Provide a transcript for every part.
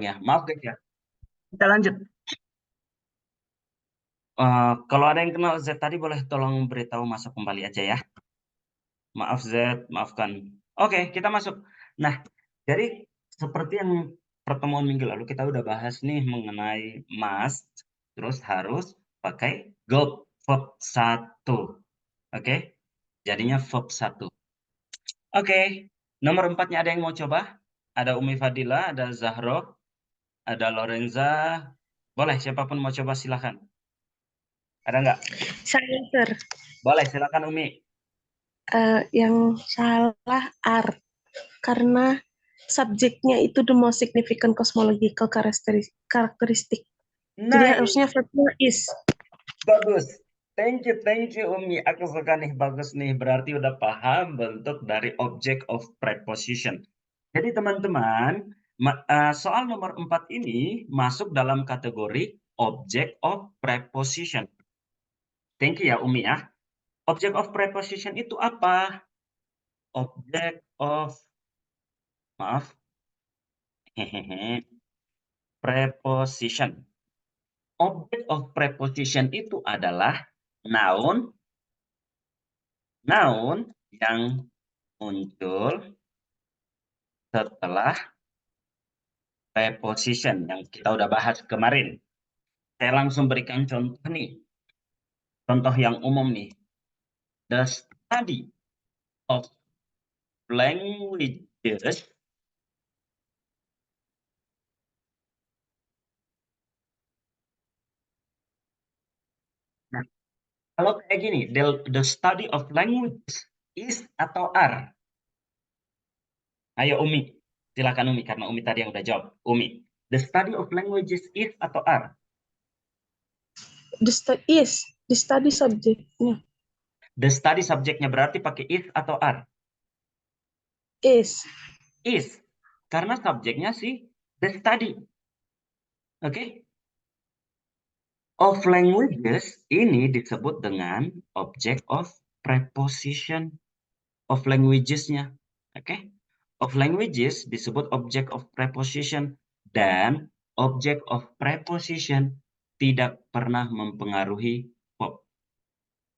ya. Maaf guys ya. Kita lanjut. Kalau ada yang kenal Z tadi boleh tolong beritahu masuk kembali aja ya. Maaf Z, maafkan. Oke, kita masuk. Nah, jadi seperti yang pertemuan minggu lalu kita udah bahas nih mengenai must, terus harus pakai verb 1. Oke, jadinya verb 1. Oke, nomor 4-nya ada yang mau coba? Ada Umi Fadila, ada Zahro, ada Lorenza. Boleh, siapapun mau coba silahkan. Ada nggak? Saya, Sir. Boleh, silakan Umi. Yang salah are. Karena subjeknya itu the most significant cosmological characteristic. Jadi harusnya verbnya is. Bagus. Thank you Umi. Aku suka nih, bagus nih. Berarti udah paham bentuk dari object of preposition. Jadi teman-teman, soal nomor 4 ini masuk dalam kategori object of preposition. Thank you ya Umi ya. Object of preposition itu apa? Object of, maaf, preposition. Object of preposition itu adalah noun yang muncul setelah preposition yang kita udah bahas kemarin. Saya langsung berikan contoh nih. Contoh yang umum nih. The study of languages Nah, kalau kayak gini, the study of languages is atau are? Ayo Umi, silakan Umi karena Umi tadi yang udah jawab. Umi, the study of languages is atau are? The study subjeknya. The study subjeknya berarti pakai is atau are? Is. Is. Karena subjeknya sih the study. Oke? Of languages ini disebut dengan object of preposition of languages-nya. Oke? Of languages disebut object of preposition dan object of preposition tidak pernah mempengaruhi verb.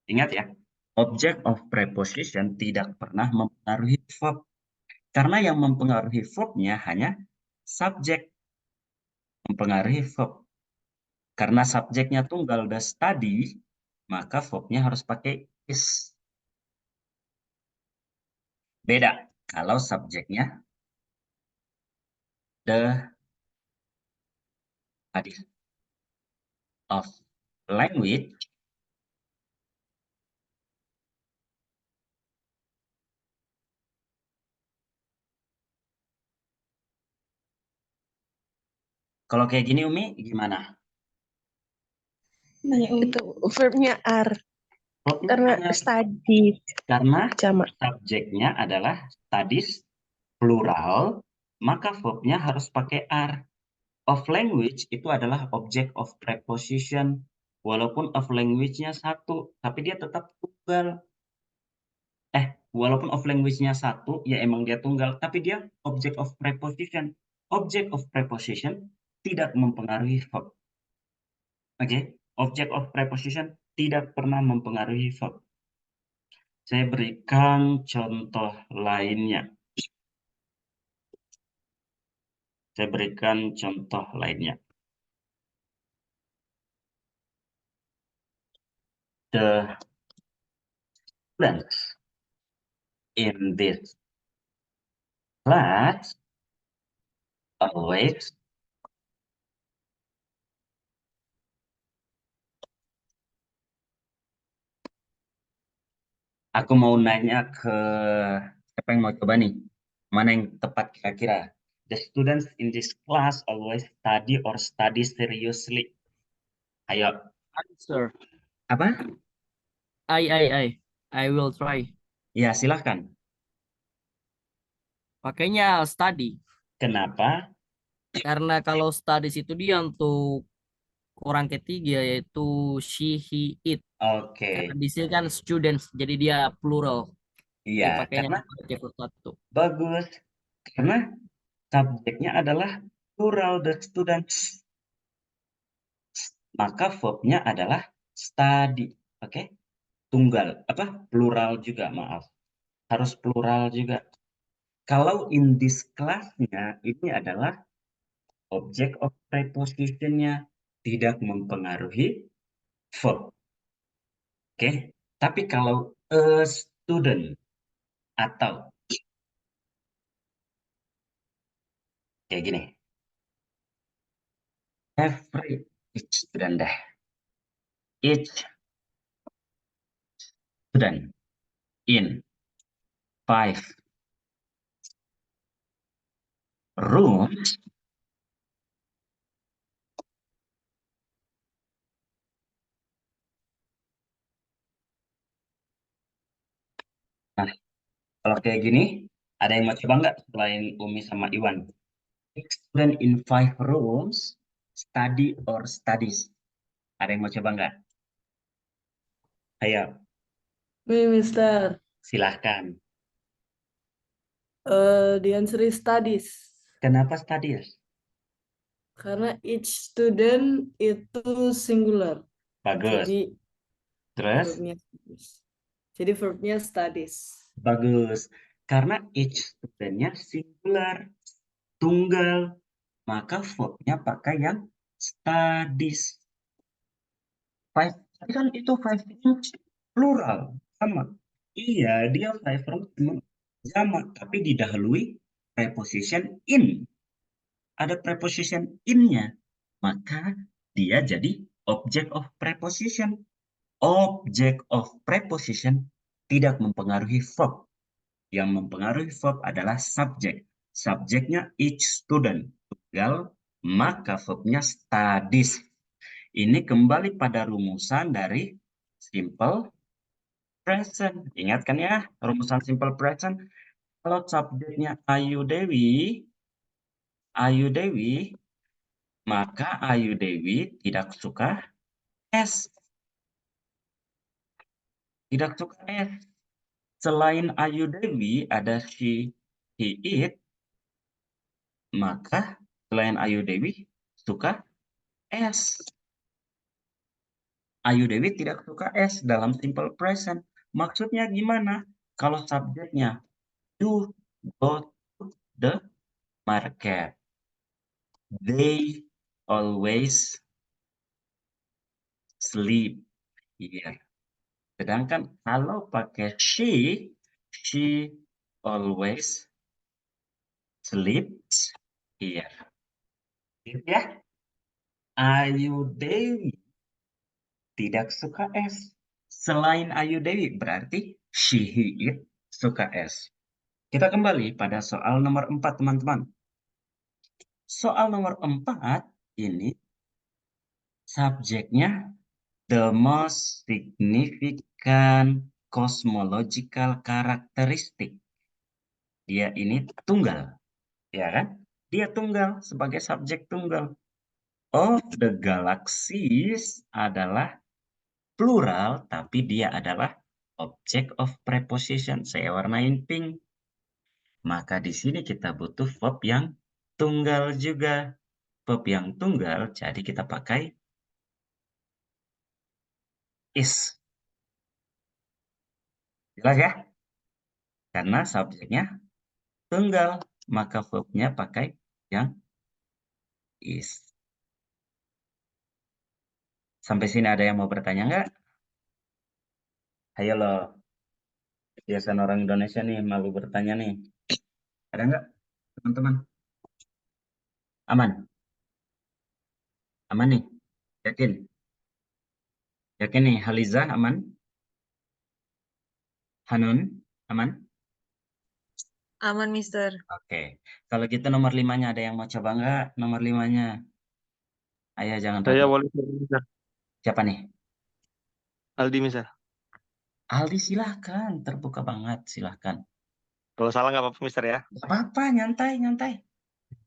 Ingat ya, object of preposition tidak pernah mempengaruhi verb. Karena yang mempengaruhi verb-nya hanya subjek mempengaruhi verb. Karena subjeknya tunggal the study, maka verb-nya harus pakai is. Beda kalau subjeknya the study of language. Kalau kayak gini Umi gimana? Itu verbnya are. Karena study. Karena Jamak. subjeknya adalah studies plural, maka verb-nya harus pakai are. Of language itu adalah object of preposition. Walaupun of language-nya satu, tapi dia tetap tunggal. Walaupun of language-nya satu, ya emang dia tunggal, tapi dia object of preposition. Object of preposition tidak mempengaruhi verb. Oke, object of preposition tidak pernah mempengaruhi verb. Saya berikan contoh lainnya. The students in this class always Aku mau nanya ke siapa yang mau coba nih? Mana yang tepat kira-kira? The students in this class always study or study seriously. Ayo. Sir, Apa? I will try. Ya, silahkan. Pakainya study. Kenapa? Karena kalau studies itu dia untuk orang ketiga yaitu she, he, it. Oke. Karena di sini kan students, jadi dia plural. Jadi Iya, pakainya karena sebagai satu. bagus. Karena subjeknya adalah plural the students. Maka verbnya adalah study. Oke. Tunggal. Plural juga, maaf. Harus plural juga. Kalau in this class-nya ini adalah object of preposition-nya tidak mempengaruhi verb. Oke. Tapi kalau a student atau kayak gini. Each student deh. Each student in 5 rooms Nah, kalau kayak gini, ada yang mau coba nggak selain Umi sama Iwan? Each student in 5 rooms study or studies. Ada yang mau coba nggak? Ayo, Me, Mister. silahkan. The answer is studies. Kenapa studies? Karena each student itu singular. Bagus. Jadi Terus? verbnya studies. Jadi verbnya studies. Bagus. Karena each studentnya singular, tunggal, maka verbnya pakai yang studies. 5, tapi kan itu 5 rooms plural, sama. Iya, dia 5 rooms sama, tapi didahului preposition in. Ada preposition in-nya, maka dia jadi object of preposition. Object of preposition tidak mempengaruhi verb. Yang mempengaruhi verb adalah subject. Subjeknya each student, tunggal, maka verbnya studies. Ini kembali pada rumusan dari simple present. Ingat kan ya, rumusan simple present. Kalau subjeknya Ayu Dewi, maka Ayu Dewi tidak suka es. Tidak suka es. Selain Ayu Dewi ada she, he, it, maka selain Ayu Dewi suka es. Ayu Dewi tidak suka es dalam simple present. Maksudnya gimana? Kalau subjeknya you go to the market. They always sleep here. Sedangkan kalau pakai she always sleeps here. Gitu ya. Ayu Dewi tidak suka es. Selain Ayu Dewi berarti she, he, it suka es. Kita kembali pada soal nomor 4, teman-teman. Soal nomor 4 ini subjeknya the most significant cosmological characteristic. Dia ini tunggal, ya kan? Dia tunggal sebagai subjek tunggal. Of the galaxies adalah plural, tapi dia adalah object of preposition. Saya warnain pink. Maka di sini kita butuh verb yang tunggal juga. Verb yang tunggal, jadi kita pakai is. Jelas ya? Karena subjeknya tunggal, maka verbnya pakai yang is. Sampai sini ada yang mau bertanya nggak? Ayo loh. Biasanya orang Indonesia nih malu bertanya nih. Ada nggak, teman-teman? Aman? Aman nih? Yakin? Yakin nih, Haliza aman? Hanun aman? Aman, Mister. Oke. Kalau gitu nomor 5-nya ada yang mau coba nggak? Nomor 5-nya. Ayo jangan Saya ragu. boleh, Mister. Siapa nih? Aldi, Mister. Aldi silahkan. Terbuka banget. Silahkan. Kalau salah nggak apa-apa, Mister ya. Nggak apa-apa. Nyantai. Nyantai.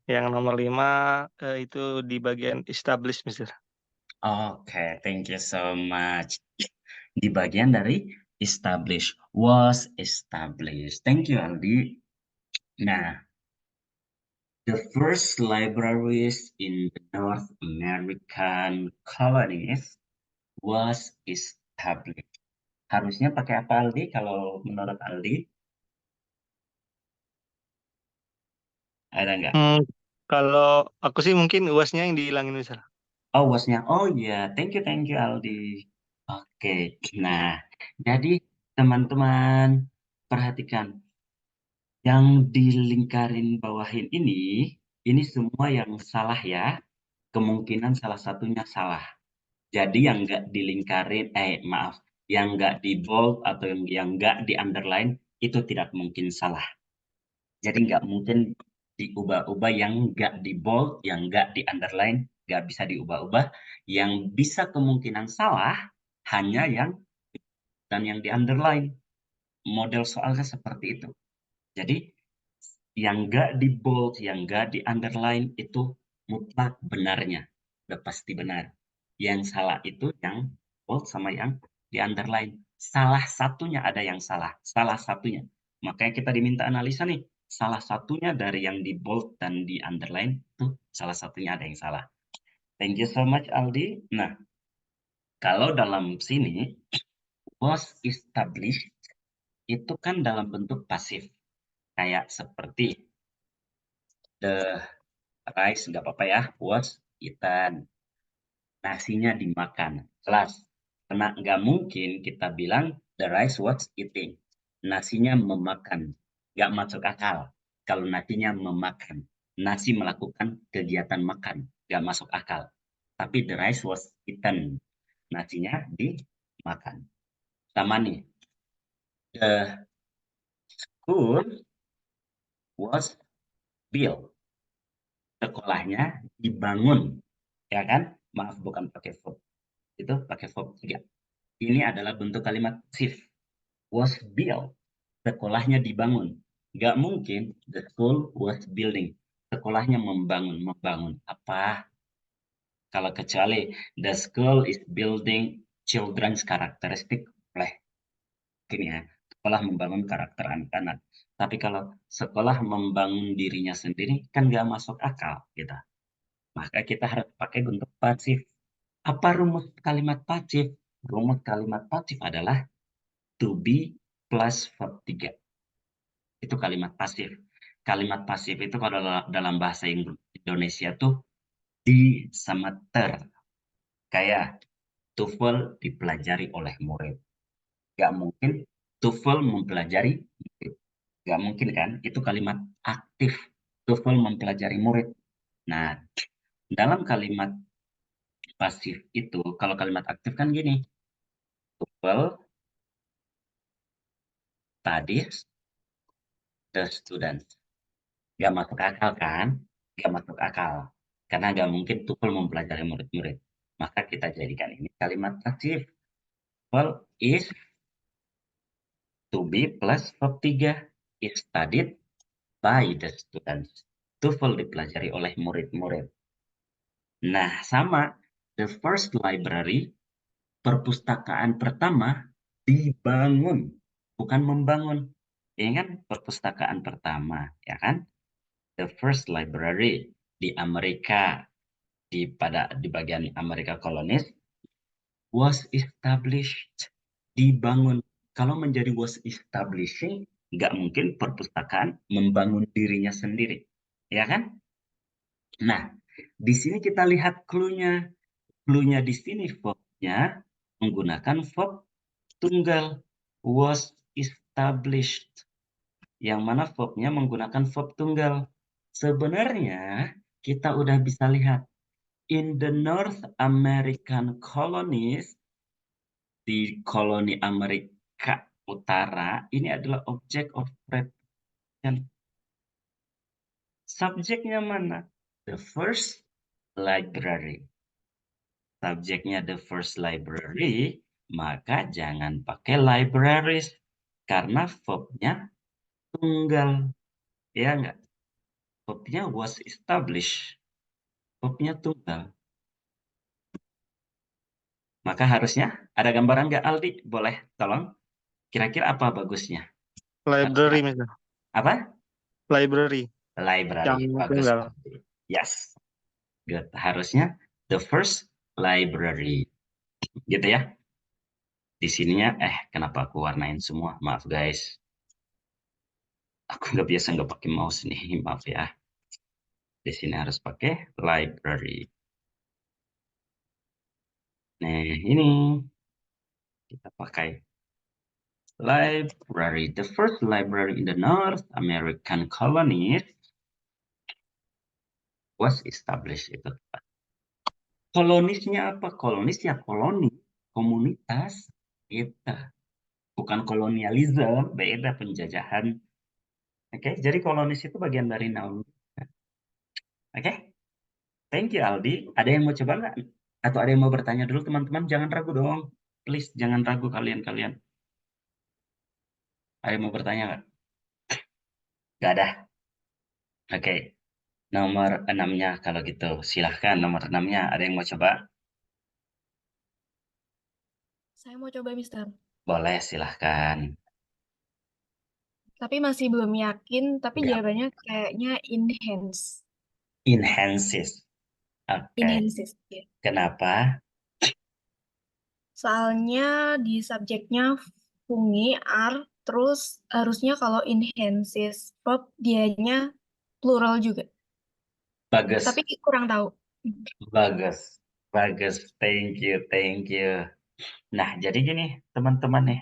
Yang nomor 5 itu di bagian establish, Mister. Oke. Thank you so much. Di bagian dari establish. Was established. Thank you, Aldi. Nah, The first libraries in the North American colonies was established. Harusnya pakai apa, Aldi? Kalau menurut Aldi, ada nggak? Kalau aku sih mungkin UAS-nya yang dihilangin misal. Oh, wasnya. Oh iya, thank you Aldi. Oke, nah, jadi teman-teman perhatikan yang dilingkarin bawahin ini semua yang salah ya. Kemungkinan salah satunya salah. Jadi yang nggak dilingkarin, maaf, yang nggak di bold atau yang nggak di underline itu tidak mungkin salah. Jadi nggak mungkin diubah-ubah yang nggak di bold, yang nggak di underline, nggak bisa diubah-ubah. Yang bisa kemungkinan salah hanya yang dan yang di underline. Model soalnya seperti itu. Jadi yang nggak di bold, yang nggak di underline itu mutlak benarnya. Udah pasti benar. Yang salah itu yang bold sama yang di underline. Salah satunya ada yang salah. Salah satunya. Makanya kita diminta analisa nih. Salah satunya dari yang di bold dan di underline itu salah satunya ada yang salah. Thank you so much Aldi. Nah, kalau dalam sini was established itu kan dalam bentuk pasif. Kayak seperti the rice, nggak apa-apa ya, was eaten. Nasinya dimakan. Jelas. Karena nggak mungkin kita bilang the rice was eating. Nasinya memakan. Nggak masuk akal. Kalau nasinya memakan. Nasi melakukan kegiatan makan. Nggak masuk akal. Tapi the rice was eaten. Nasinya dimakan. Sama nih. The school was built. Sekolahnya dibangun. Ya kan? Maaf, bukan pakai verb. Itu pakai verb 3. Ini adalah bentuk kalimat pasif. Was built. Sekolahnya dibangun. Nggak mungkin the school was building. Sekolahnya membangun. Membangun. Apa? Kalau kecuali the school is building children's characteristic. Boleh. Gini ya. Sekolah membangun karakter anak-anak. Tapi kalau sekolah membangun dirinya sendiri, kan nggak masuk akal. Gitu. Maka kita harus pakai bentuk pasif. Apa rumus kalimat pasif? Rumus kalimat pasif adalah to be plus verb 3. Itu kalimat pasif. Kalimat pasif itu kalau dalam bahasa Indonesia tuh di sama ter. Kayak TOEFL dipelajari oleh murid. Gak mungkin TOEFL mempelajari murid. Gak mungkin kan? Itu kalimat aktif. TOEFL mempelajari murid. Nah, dalam kalimat pasif itu, kalau kalimat aktif kan gini. TOEFL studies the students. Gak masuk akal kan? Gak masuk akal. Karena gak mungkin TOEFL mempelajari murid-murid. Maka kita jadikan ini kalimat pasif. TOEFL is to be plus verb 3 is studied by the students. TOEFL dipelajari oleh murid-murid. Nah, sama. The first library, perpustakaan pertama, dibangun. Bukan membangun. Ini kan perpustakaan pertama, ya kan? The first library di Amerika, di bagian Amerika kolonis, was established, dibangun. Kalau menjadi was establishing, nggak mungkin perpustakaan membangun dirinya sendiri, ya kan? Nah, di sini kita lihat clue-nya. Clue-nya di sini verb-nya menggunakan verb tunggal, was established. Yang mana verb-nya menggunakan verb tunggal. Sebenarnya kita udah bisa lihat in the North American colonies, di koloni Amerika Utara, ini adalah object of preposition. Subjeknya mana? The first library. Subjeknya the first library, maka jangan pakai libraries. Karena verbnya tunggal. Ya enggak? Verbnya was established. Verbnya tunggal. Maka harusnya ada gambaran nggak Aldi? Boleh tolong? Kira-kira apa bagusnya? Library misal. Apa? Library. Library. Yang Bagus. tunggal. Yes. Good. Harusnya the first library. Gitu ya. Di sininya, kenapa aku warnain semua? Maaf guys. Aku nggak biasa nggak pakai mouse nih. Maaf ya. Di sini harus pakai library. Nah, ini kita pakai library. The first library in the North American colonies was established. Itu. Kolonisnya apa? Kolonis ya koloni, komunitas. Itu. Bukan kolonialisme, beda penjajahan. Oke, jadi kolonis itu bagian dari noun. Oke, thank you Aldi. Ada yang mau coba nggak? Atau ada yang mau bertanya dulu teman-teman? Jangan ragu dong. Please, jangan ragu kalian-kalian. Ada yang mau bertanya nggak? Nggak ada. Oke, nomor 6-nya kalau gitu. Silahkan nomor 6-nya. Ada yang mau coba? Saya mau coba, Mister. Boleh, silahkan. Tapi masih belum yakin, tapi Ya. jawabannya kayaknya enhance. Enhances. Oke, Enhances, ya. kenapa? Soalnya di subjeknya fungi, are, terus harusnya kalau enhances verb dianya plural juga. Bagus. Tapi kurang tahu. Bagus, bagus. Thank you, thank you. Nah, jadi gini, teman-teman nih.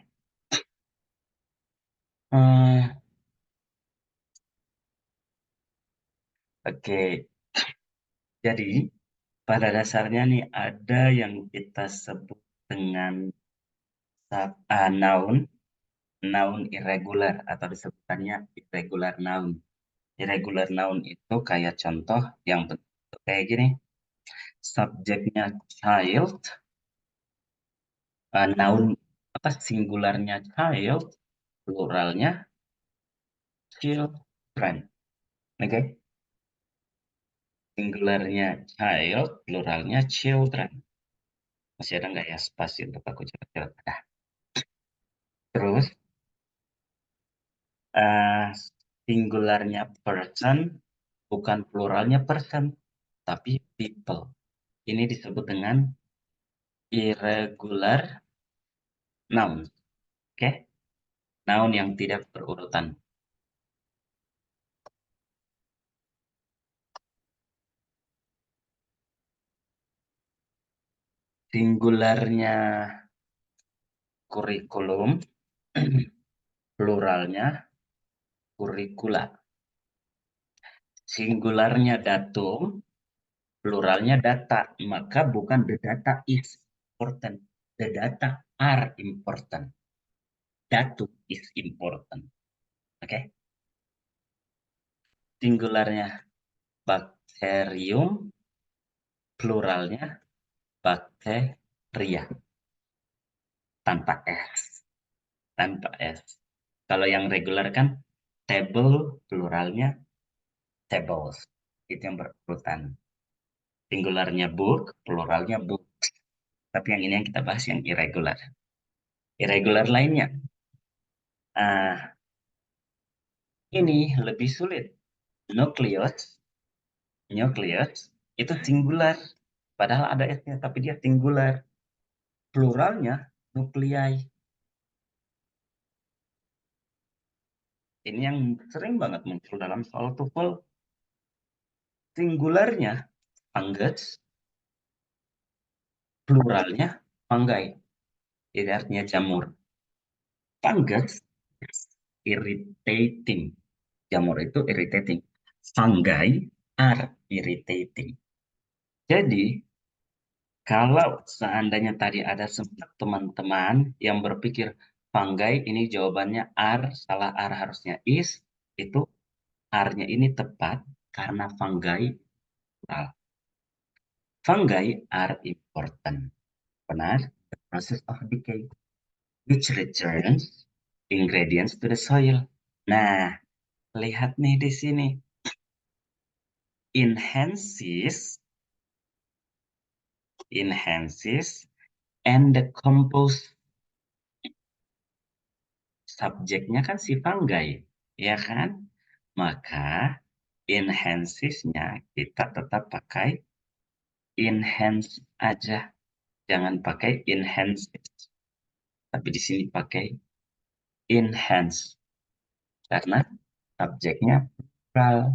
Oke, jadi pada dasarnya nih ada yang kita sebut dengan noun irregular atau disebutannya irregular noun. Irregular noun itu kayak contoh yang bentuk kayak gini. Subjeknya child, noun apa singularnya child, pluralnya children. Oke. Singularnya child, pluralnya children. Masih ada nggak ya spasi untuk aku coba-coba? Nah, terus singularnya person, bukan pluralnya person, tapi people. Ini disebut dengan irregular noun. Oke? Noun yang tidak berurutan. Singularnya kurikulum, pluralnya kurikula. Singularnya datum, pluralnya data. Maka bukan the data is important. The data are important. Datum is important. Oke? Singularnya bakterium, pluralnya bakteria. Tanpa S. Tanpa S. Kalau yang regular kan table, pluralnya tables. Itu yang berurutan. Singularnya book, pluralnya books. Tapi yang ini yang kita bahas yang irregular. Irregular lainnya. Ini lebih sulit. Nucleus itu singular. Padahal ada S-nya, tapi dia singular. Pluralnya nuclei. Ini yang sering banget muncul dalam soal TOEFL. Singularnya fungus, pluralnya fungi. Jadi artinya jamur. Fungus irritating. Jamur itu irritating. Fungi are irritating. Jadi, kalau seandainya tadi ada sempat teman-teman yang berpikir fungi ini jawabannya are, salah are harusnya is, itu are-nya ini tepat karena fungi plural. Fungi are important. Benar, the process of decay, which returns ingredients to the soil. Nah, lihat nih di sini. Enhances and decompose. Subjeknya kan si fungi, ya kan? Maka enhances-nya kita tetap pakai enhance aja. Jangan pakai enhances. Tapi di sini pakai enhance. Karena subjeknya plural.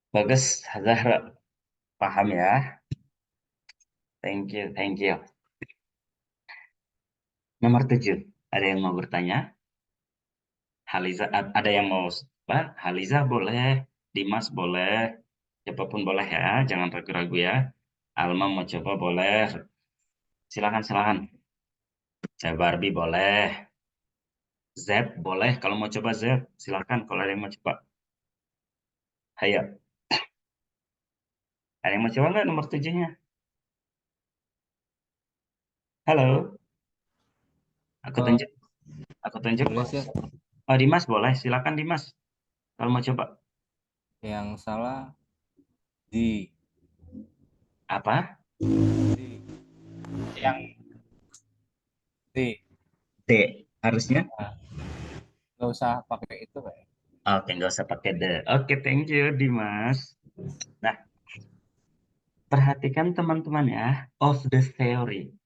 Bagus, Zahra. Paham ya? Thank you, thank you. Nomor 7. Ada yang mau bertanya? Haliza, ada yang mau apa? Haliza boleh, Dimas boleh, siapapun boleh ya, jangan ragu-ragu ya. Alma mau coba boleh. Silakan, silakan. Saya Barbie boleh. Z boleh, kalau mau coba Z, silakan kalau ada yang mau coba. Ayo. Ada yang mau coba nggak nomor 7-nya? Halo. Aku tunjuk. Aku tunjuk. Boleh sih, Oh, Dimas boleh, silakan Dimas. Kalau mau coba. yang salah di Apa? yang D. D. Harusnya? Nggak usah pakai itu Pak. Oke, nggak usah pakai the. Oke, thank you, Dimas. Nah, perhatikan teman-teman ya, of the theory.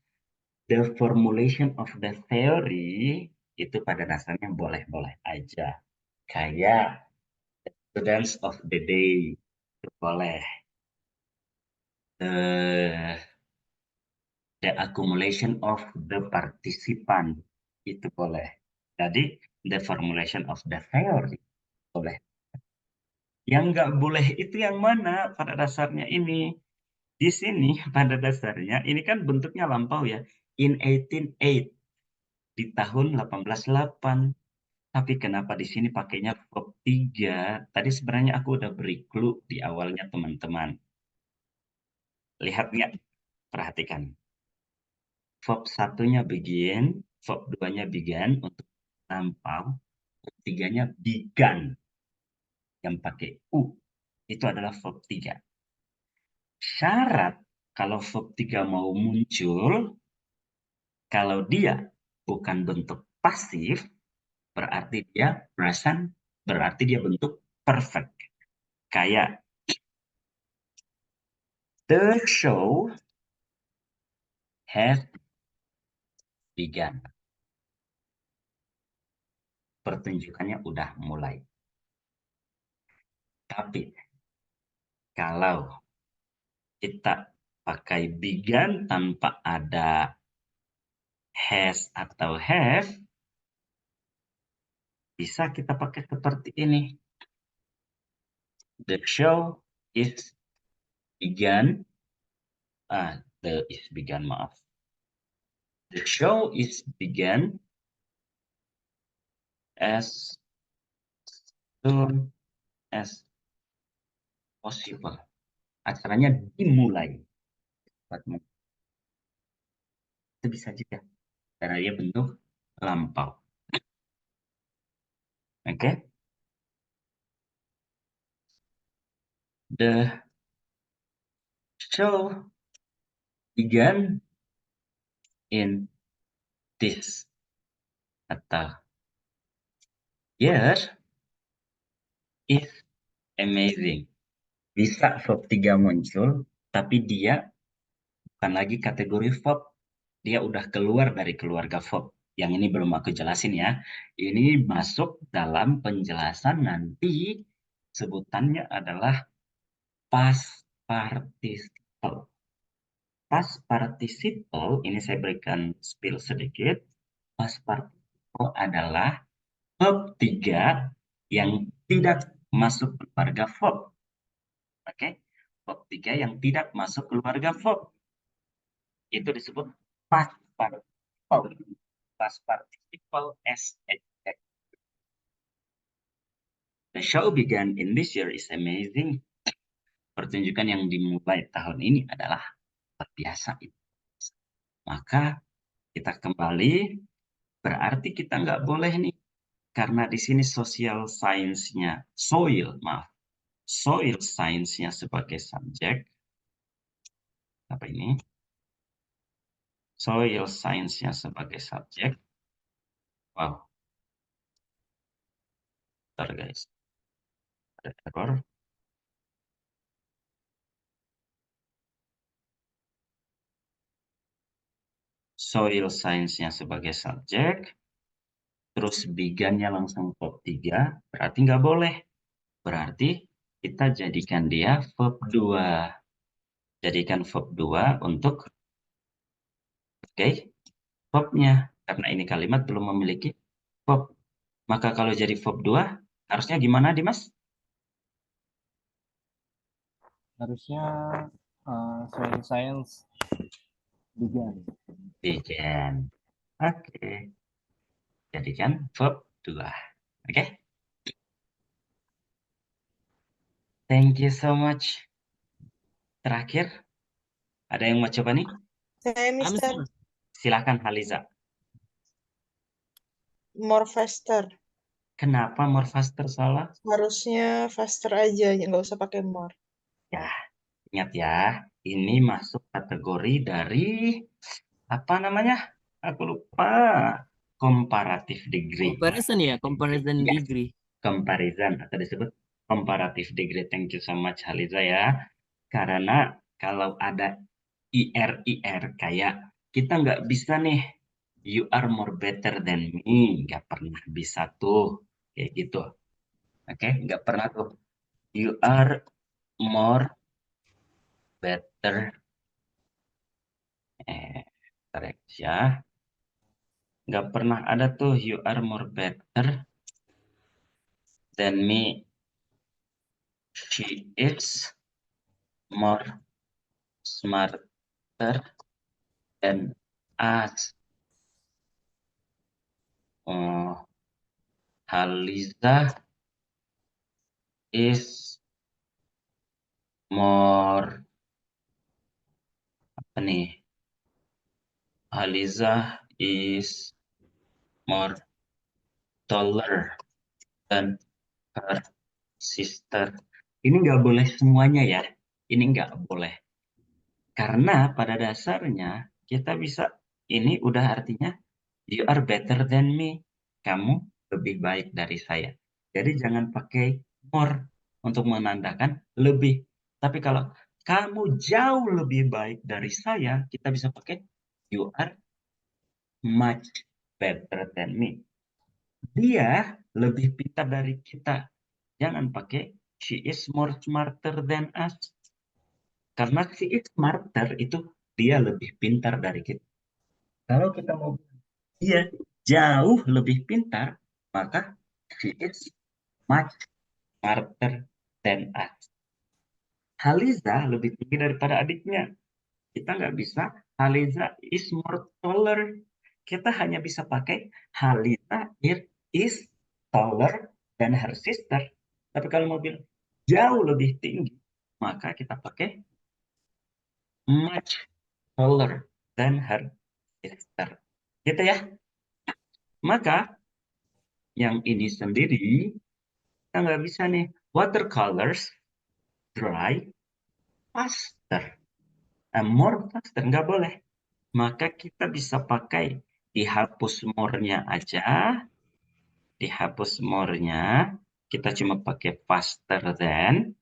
The formulation of the theory itu pada dasarnya boleh-boleh aja. Kayak students of the day, itu boleh. The accumulation of the participant, itu boleh. Jadi, the formulation of the theory, boleh. Yang nggak boleh itu yang mana pada dasarnya ini? Di sini pada dasarnya ini kan bentuknya lampau ya. In 1808, di tahun 1808. Tapi kenapa di sini pakainya verb 3? Tadi sebenarnya aku udah beri clue di awalnya teman-teman. Lihat nggak? Perhatikan. Verb 1-nya begin, verb 2-nya began untuk lampau, verb 3-nya began yang pakai U. Itu adalah verb 3. Syarat kalau verb 3 mau muncul, kalau dia bukan bentuk pasif, berarti dia present, berarti dia bentuk perfect. Kayak the show has begun. Pertunjukannya udah mulai. Tapi kalau kita pakai begun tanpa ada has atau have, bisa kita pakai seperti ini. The show is begun. The is begun, maaf. The show is begun as soon as possible. Acaranya dimulai. Itu bisa juga. Karena dia bentuk lampau. Oke. The show began in this atau year is amazing. Bisa verb 3 muncul, tapi dia bukan lagi kategori verb. Dia udah keluar dari keluarga verb. Yang ini belum aku jelasin ya. Ini masuk dalam penjelasan nanti sebutannya adalah past participle. Past participle, ini saya berikan spill sedikit. Past participle adalah verb 3 yang tidak masuk keluarga verb. Oke, verb 3 yang tidak masuk keluarga verb. Itu disebut past participle. Past participle SH. The show began in this year is amazing. Pertunjukan yang dimulai tahun ini adalah luar biasa. Maka kita kembali, berarti kita nggak boleh nih. Karena di sini social science-nya, soil science-nya sebagai subjek. Apa ini? Soil science-nya sebagai subjek. Wow. Bentar guys. Ada error. Soil science-nya sebagai subjek. Terus bigannya langsung verb 3. Berarti nggak boleh. Berarti kita jadikan dia verb 2. Jadikan verb 2 untuk verb-nya. Karena ini kalimat belum memiliki verb. Maka kalau jadi verb 2, harusnya gimana, Dimas? Harusnya soil science began. Began. Oke. Jadikan verb 2. Oke? Thank you so much. Terakhir, ada yang mau coba nih? Saya, Mister. Mister. Silakan Haliza. More faster. Kenapa more faster salah? Harusnya faster aja, nggak usah pakai more. Ya, ingat ya, ini masuk kategori dari apa namanya? Aku lupa. Comparative degree. Comparison ya, comparison Yes. degree. Comparison atau disebut comparative degree. Thank you so much Haliza ya. Karena kalau ada IR kayak kita nggak bisa nih, you are more better than me, nggak pernah bisa tuh kayak gitu. Oke, nggak pernah tuh. You are more better. Correct ya. Nggak pernah ada tuh you are more better than me. She is more smarter than us. Haliza is more apa nih? Haliza is more taller than her sister. Ini nggak boleh semuanya ya. Ini nggak boleh. Karena pada dasarnya kita bisa, ini udah artinya you are better than me. Kamu lebih baik dari saya. Jadi jangan pakai more untuk menandakan lebih. Tapi kalau kamu jauh lebih baik dari saya, kita bisa pakai you are much better than me. Dia lebih pintar dari kita. Jangan pakai she is more smarter than us. Karena she is smarter itu dia lebih pintar dari kita. Kalau kita mau dia jauh lebih pintar, maka she is much smarter than us. Haliza lebih tinggi daripada adiknya. Kita nggak bisa Haliza is more taller. Kita hanya bisa pakai Haliza is taller than her sister. Tapi kalau mau bilang jauh lebih tinggi, maka kita pakai much taller than her sister. Gitu ya. Maka yang ini sendiri kita nggak bisa nih watercolors dry faster, more faster, nggak boleh. Maka kita bisa pakai dihapus more-nya aja, dihapus more-nya, kita cuma pakai faster than,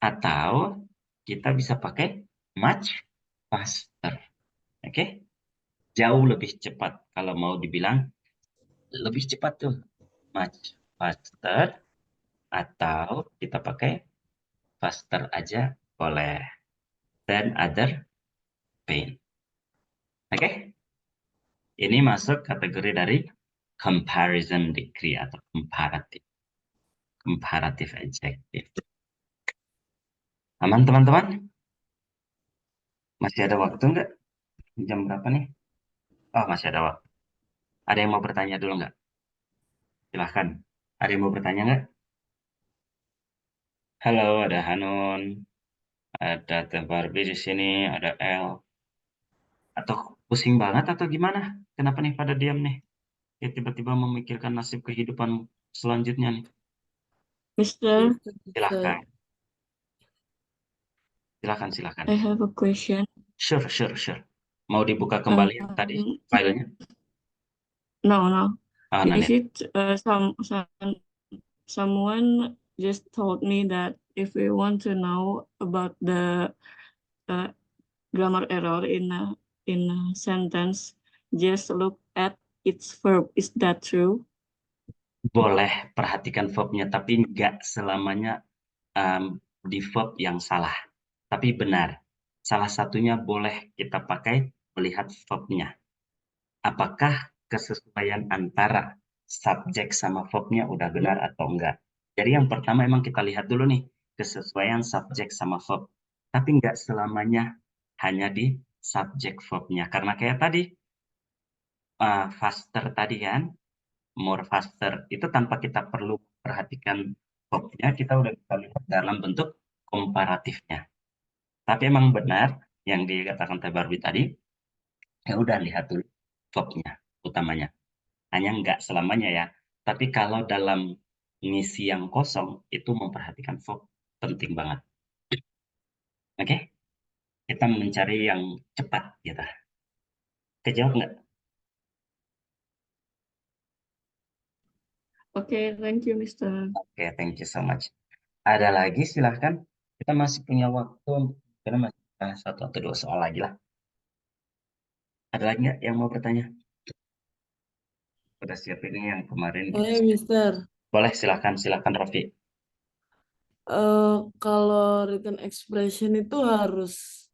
atau kita bisa pakai much faster. Oke? Jauh lebih cepat. Kalau mau dibilang lebih cepat tuh, much faster, atau kita pakai faster aja boleh. Than other pain. Oke? Ini masuk kategori dari comparison degree atau comparative adjective. Aman teman-teman? Masih ada waktu nggak? Jam berapa nih? Oh, masih ada waktu. Ada yang mau bertanya dulu nggak? Silahkan. Ada yang mau bertanya nggak? Halo, ada Hanun. Ada Teh Barbie di sini. Ada El. Atau pusing banget atau gimana? Kenapa nih pada diam nih? Ya tiba-tiba memikirkan nasib kehidupan selanjutnya nih. Mister, Silahkan. Silahkan. I have a question. Sure. Mau dibuka kembali tadi filenya? No. Ah, Is it some someone just told me that if we want to know about the grammar error in a sentence, just look at its verb. Is that true? Boleh perhatikan verbnya, tapi nggak selamanya di verb yang salah. Tapi benar, salah satunya boleh kita pakai melihat verbnya. Apakah kesesuaian antara subjek sama verbnya udah benar atau enggak. Jadi yang pertama emang kita lihat dulu nih, kesesuaian subjek sama verb. Tapi nggak selamanya hanya di subjek verbnya. Karena kayak tadi, faster tadi kan, more faster, itu tanpa kita perlu perhatikan verbnya, kita udah bisa lihat dalam bentuk komparatifnya. Tapi emang benar yang dikatakan Teh Barbie tadi, ya udah lihat dulu verbnya utamanya. Hanya nggak selamanya ya. Tapi kalau dalam ngisi yang kosong, itu memperhatikan verb penting banget. Oke? Kita mencari yang cepat gitu. Kejawab nggak? Okay, thank you, Mr. Oke, thank you so much. Ada lagi silahkan. Kita masih punya waktu, karena masih satu atau dua soal lagi lah. Ada lagi nggak yang mau bertanya? Udah siap ini yang kemarin. Hey, Mister. Boleh, silakan Raffi. Kalau written expression itu harus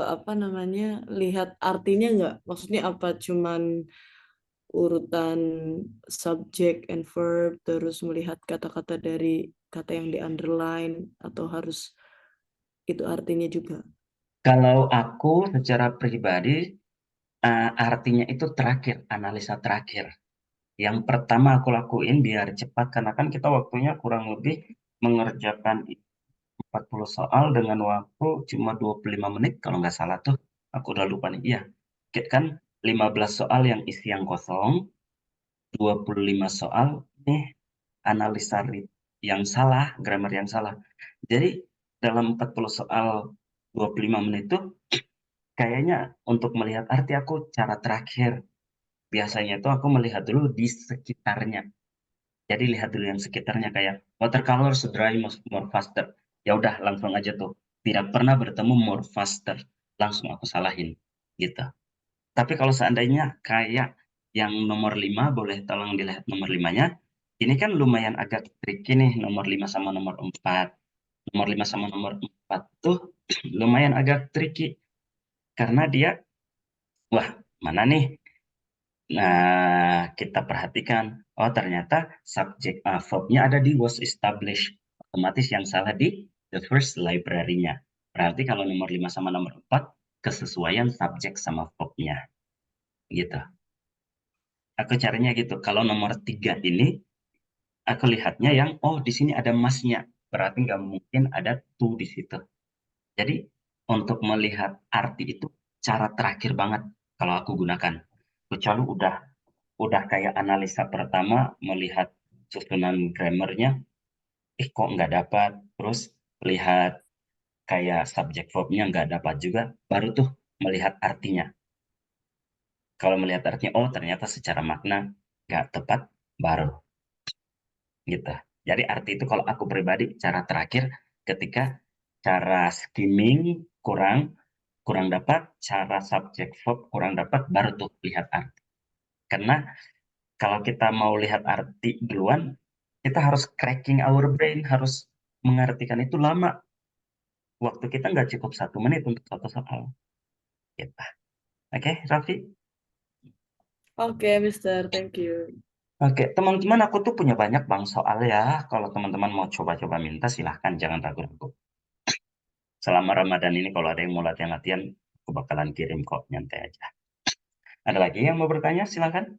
apa namanya, lihat artinya nggak? Maksudnya apa cuman urutan subject and verb, terus melihat kata-kata dari kata yang di underline, atau harus itu artinya juga? Kalau aku secara pribadi, artinya itu terakhir, analisa terakhir. Yang pertama aku lakuin biar cepat, karena kan kita waktunya kurang lebih mengerjakan 40 soal dengan waktu cuma 25 menit kalau nggak salah tuh. Aku udah lupa nih. Iya, kan 15 soal yang isi yang kosong, 25 soal nih analisa yang salah, grammar yang salah. Jadi dalam 40 soal 25 menit tuh kayaknya untuk melihat arti aku cara terakhir. Biasanya tuh aku melihat dulu di sekitarnya. Jadi lihat dulu yang sekitarnya kayak watercolor dry more faster. Ya udah langsung aja tuh. Tidak pernah bertemu more faster. Langsung aku salahin gitu. Tapi kalau seandainya kayak yang nomor 5, boleh tolong dilihat nomor 5-nya. Ini kan lumayan agak tricky nih nomor 5 sama nomor 4. Nomor 5 sama nomor 4 tuh lumayan agak tricky. Karena dia, wah mana nih? Nah, kita perhatikan, oh ternyata subjek verbnya ada di was established. Otomatis yang salah di the first library-nya. Berarti kalau nomor 5 sama nomor 4, kesesuaian subjek sama verbnya. Gitu. Aku carinya gitu. Kalau nomor 3 ini, aku lihatnya yang, oh di sini ada masnya. Berarti nggak mungkin ada to di situ. Jadi, untuk melihat arti itu, cara terakhir banget kalau aku gunakan. Kecuali udah kayak analisa pertama melihat susunan grammarnya, kok nggak dapat, terus lihat kayak subjek verbnya nggak dapat juga, baru tuh melihat artinya. Kalau melihat artinya, oh ternyata secara makna nggak tepat, baru gitu. Jadi arti itu kalau aku pribadi cara terakhir ketika cara skimming kurang dapat, cara subjek verb kurang dapat, baru tuh lihat arti. Karena kalau kita mau lihat arti duluan, kita harus cracking our brain, harus mengartikan itu lama. Waktu kita nggak cukup 1 menit untuk satu soal. Gitu. Oke, Raffi? Oke, Mister. Thank you. Oke, teman-teman, aku tuh punya banyak bang soal ya. Kalau teman-teman mau coba-coba minta, silahkan, jangan ragu-ragu. Selama Ramadan ini kalau ada yang mau latihan-latihan, aku bakalan kirim kok, nyantai aja. Ada lagi yang mau bertanya? Silahkan.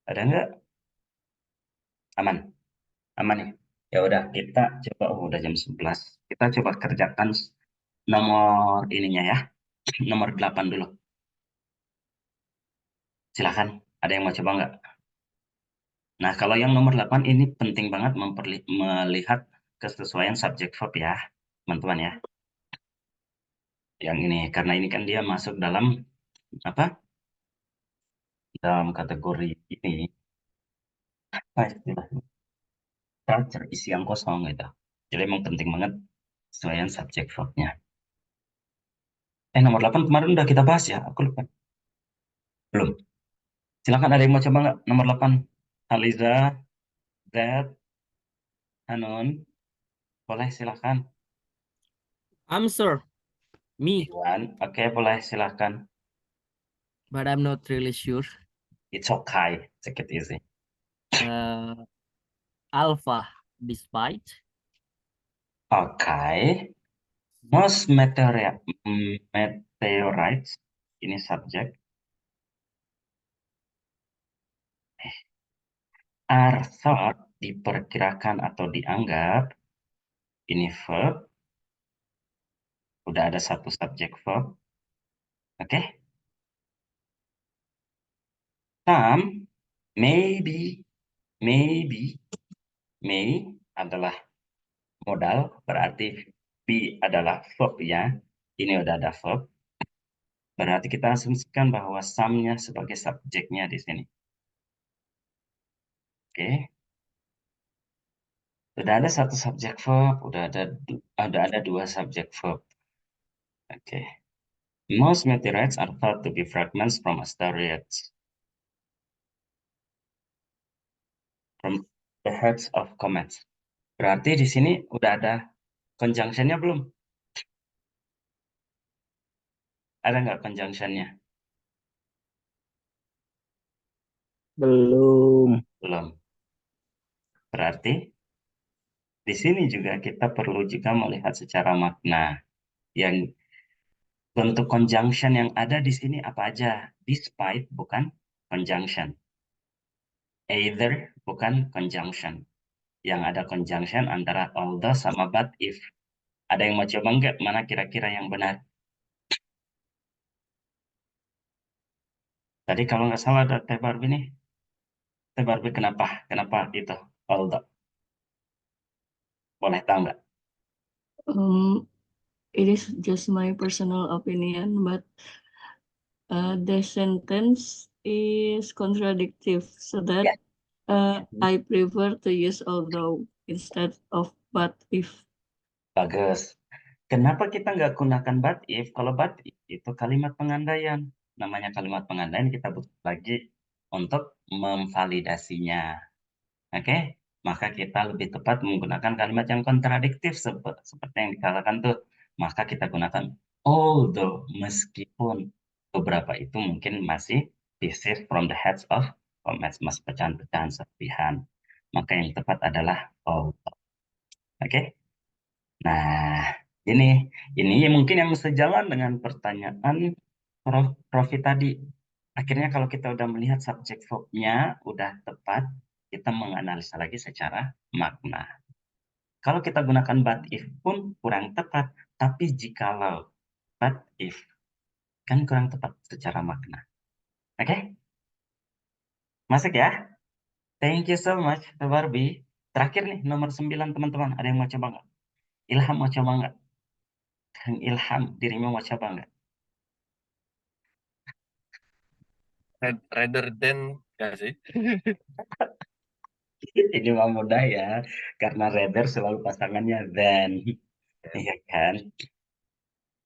Ada nggak? Aman? Aman nih? Ya udah, kita coba, udah jam 11. Kita coba kerjakan nomor ininya ya. Nomor 8 dulu. Silahkan, ada yang mau coba nggak? Nah, kalau yang nomor 8 ini penting banget melihat kesesuaian subjek verb ya, teman-teman ya. Yang ini, karena ini kan dia masuk dalam apa? dalam kategori ini, apa istilahnya? Culture, isi yang kosong gitu. Jadi emang penting banget sesuaian subjek verbnya. Nomor 8 kemarin udah kita bahas ya, aku lupa. Belum. Silakan ada yang mau coba nggak? Nomor 8. Aliza, Z, Hanun. Boleh silakan. Answer me, Iwan, oke boleh silakan. but I'm not really sure. It's okay, take it easy. Alpha, despite. Okay. Most meteorites, ini subjek, are thought, diperkirakan atau dianggap, ini verb, udah ada satu subjek verb, oke? Some, maybe, may adalah modal, berarti be adalah verb ya, ini udah ada verb, berarti kita asumsikan bahwa some-nya sebagai subjeknya di sini. Oke. Sudah ada satu subjek verb, udah ada dua subjek verb. Oke. Most meteorites are thought to be fragments from asteroids. From the heads of comets. Berarti di sini udah ada conjunction-nya belum? Ada nggak conjunction-nya? Belum. Belum. Berarti di sini juga kita perlu juga melihat secara makna. Yang bentuk conjunction yang ada di sini apa aja? Despite bukan conjunction. Either bukan conjunction. Yang ada conjunction antara although sama but if. Ada yang mau coba nggak? Mana kira-kira yang benar? Tadi kalau nggak salah ada Teh Barbie nih. Teh Barbie kenapa? Kenapa itu? Although. Boleh tahu nggak? It is just my personal opinion, but the sentence is contradictive, so that Ya. I prefer to use although instead of but if. Bagus. Kenapa kita nggak gunakan but if? Kalau but if itu kalimat pengandaian. Namanya kalimat pengandaian kita butuh lagi untuk memvalidasinya. Oke? Maka kita lebih tepat menggunakan kalimat yang kontradiktif seperti yang dikatakan tuh. Maka kita gunakan although, meskipun beberapa itu mungkin masih pieces from the heads of comets, masih pecahan-pecahan serpihan. Maka yang tepat adalah although. Oke? Nah, ini mungkin yang sejalan dengan pertanyaan Profi tadi. Akhirnya kalau kita udah melihat subjek verb-nya udah tepat, kita menganalisa lagi secara makna. Kalau kita gunakan but if pun kurang tepat, tapi jikalau but if kan kurang tepat secara makna. Oke? Masuk ya? Thank you so much, Barbie. Terakhir nih, nomor 9 teman-teman. Ada yang mau coba nggak? Ilham mau coba nggak? Kang Ilham, dirimu mau coba nggak? Rather than ya sih. Ini mah mudah ya, karena rather selalu pasangannya than, iya kan?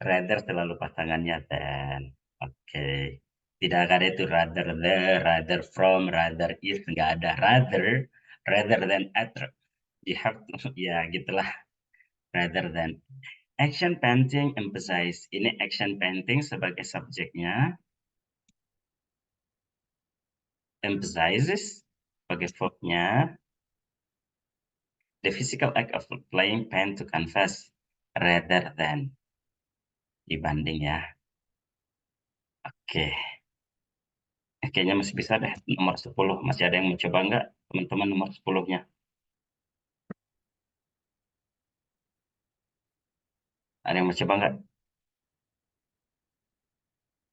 Rather selalu pasangannya than. Oke. Tidak ada itu rather the, rather from, rather is, nggak ada rather than other. You have to, ya gitulah. Rather than. Action painting emphasize. Ini action painting sebagai subjeknya. Emphasizes sebagai verbnya. The physical act of applying pen to canvas rather than. Dibanding ya. Oke. Kayaknya masih bisa deh nomor 10. Masih ada yang mencoba nggak teman-teman nomor 10-nya? Ada yang mencoba nggak?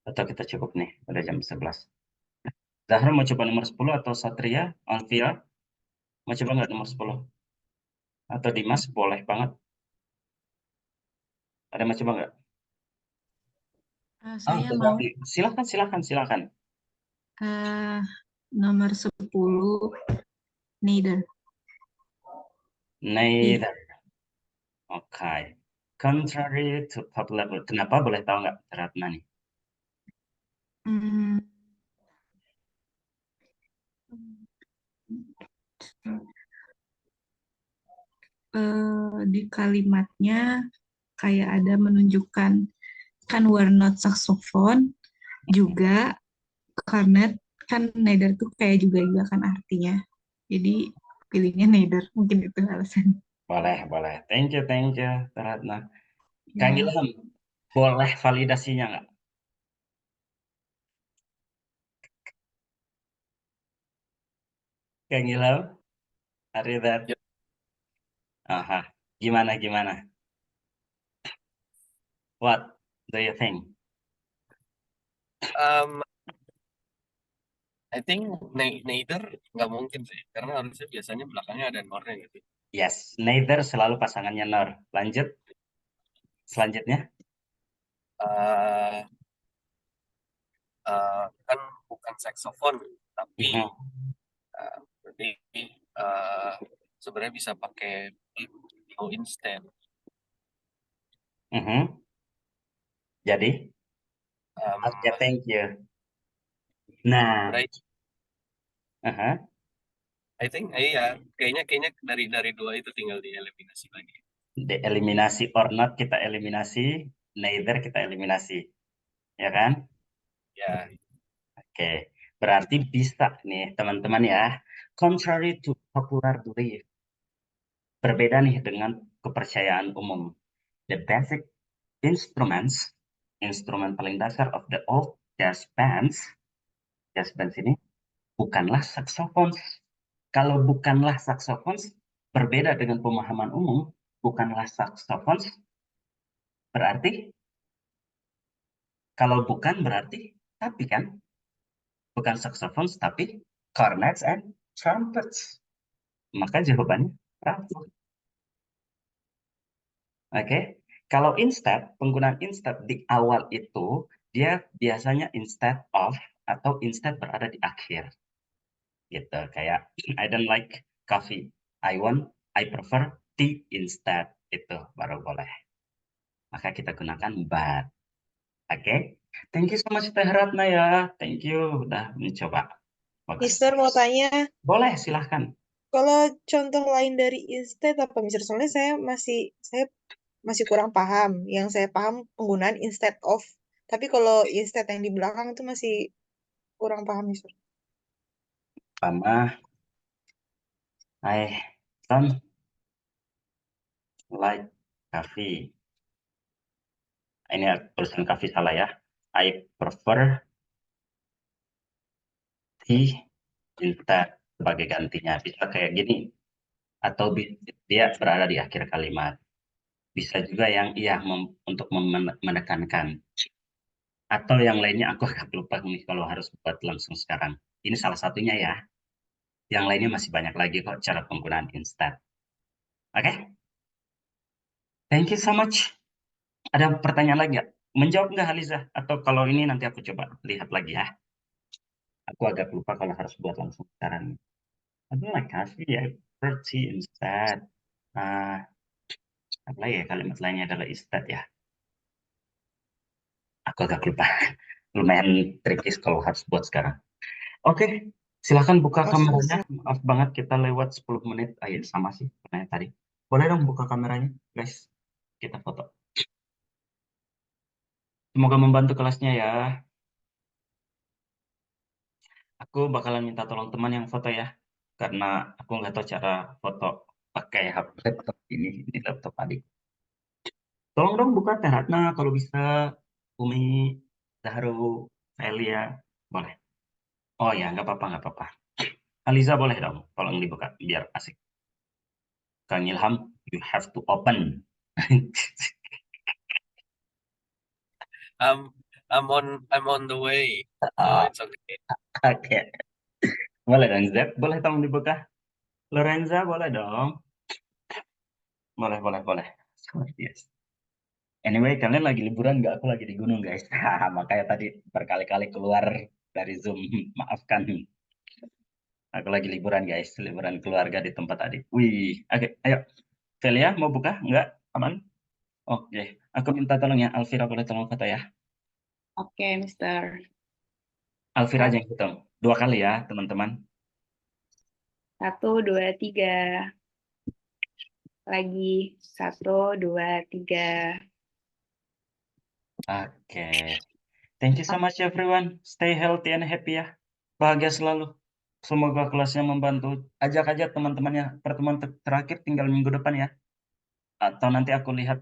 Atau kita cukup nih, udah jam 11. Zahra mau coba nomor 10 atau Satria, Alvia? Mau coba nggak nomor 10? Atau Dimas, boleh banget. Ada yang mau coba nggak? Saya Teh mau. Barbie. Silakan. Nomor 10, neither. Neither. Oke. Contrary to popular. Kenapa, boleh tahu nggak, Ratna nih? Hmm, di kalimatnya kayak ada menunjukkan kan we're not saxophone, juga cornet kan neither tuh kayak juga kan artinya. Jadi pilihnya neither, mungkin itu alasan. Boleh, boleh. Thank you, Ratna. Ya. Kang Ilham, boleh validasinya nggak? Kang Ilham, are you there? Yep. Aha, gimana? What do you think? I think neither nggak mungkin sih, karena harusnya biasanya belakangnya ada nornya gitu. Yes, neither selalu pasangannya nor. Lanjut. Selanjutnya. Kan bukan saxophone, tapi Mhm. berarti sebenarnya bisa pakai blow instead. Mhm. Jadi, Um, oke, thank you. Nah, but aha. I think iya, kayaknya dari dua itu tinggal dieliminasi lagi. Eliminasi or not kita eliminasi, neither kita eliminasi. Ya kan? Ya, Oke, berarti bisa nih teman-teman ya. Contrary to popular belief, berbeda nih dengan kepercayaan umum. The basic instrumen paling dasar of the old jazz bands ini bukanlah saxophones. Kalau bukanlah saxophones, berbeda dengan pemahaman umum, bukanlah saxophones, berarti kalau bukan berarti tapi kan, bukan saxophones tapi cornets and trumpets. Maka jawabannya rapuh. Oke, kalau instead, penggunaan instead di awal itu dia biasanya instead of atau instead berada di akhir. Gitu, kayak I don't like coffee, I prefer tea instead. Itu baru boleh. Maka kita gunakan but. Oke, thank you so much Teh Ratna ya. Thank you udah mencoba. Bagus. Mister mau tanya, Boleh, silahkan. kalau contoh lain dari instead apa, Mister? Soalnya saya masih kurang paham. Yang saya paham penggunaan instead of. Tapi kalau instead yang di belakang itu masih kurang paham, Mister. Pertama, I don't like coffee. Ini tulisan coffee salah ya. I prefer tea instead sebagai gantinya. Bisa kayak gini. Atau dia berada di akhir kalimat. Bisa juga yang iya untuk menekankan. Atau yang lainnya aku agak lupa nih kalau harus buat langsung sekarang. Ini salah satunya ya. Yang lainnya masih banyak lagi kok cara penggunaan instead. Oke? Thank you so much. Ada pertanyaan lagi nggak? Menjawab nggak Haliza? Atau kalau ini nanti aku coba lihat lagi ya. Aku agak lupa kalau harus buat langsung sekarang. I don't like coffee, I prefer tea instead. Apa lagi ya, kalimat lainnya adalah instead ya. Aku agak lupa. Lumayan tricky kalau harus buat sekarang. Oke, silakan buka kameranya. Maaf banget kita lewat 10 menit. Ayo sama sih pertanyaan tadi. Boleh dong buka kameranya, guys. Kita foto. Semoga membantu kelasnya ya. Aku bakalan minta tolong teman yang foto ya. Karena aku nggak tahu cara foto pakai HP laptop ini laptop adik. Tolong dong buka Teh Ratna kalau bisa. Umi, Zahru, Elia, boleh. Oh ya, nggak apa-apa. Aliza boleh dong, tolong dibuka biar asik. Kang Ilham, you have to open. I'm on the way, so it's okay. Oke. Boleh dong, Zep. Boleh tolong dibuka. Lorenza, boleh dong. Boleh. Yes. Anyway, kalian lagi liburan nggak? Aku lagi di gunung, guys. Makanya tadi berkali-kali keluar dari Zoom. Maafkan. Aku lagi liburan guys, liburan keluarga di tempat adik. Wih, oke, ayo. Velia mau buka? Enggak? Aman? Oke, aku minta tolong ya, Alvira boleh tolong foto ya. Oke, Mister. Alvira aja yang hitung. 2 kali ya, teman-teman. 1, 2, 3. Lagi. 1, 2, 3. Oke. Thank you so much everyone. Stay healthy and happy ya. Bahagia selalu. Semoga kelasnya membantu. Ajak aja teman-temannya. Pertemuan terakhir tinggal minggu depan ya. Atau nanti aku lihat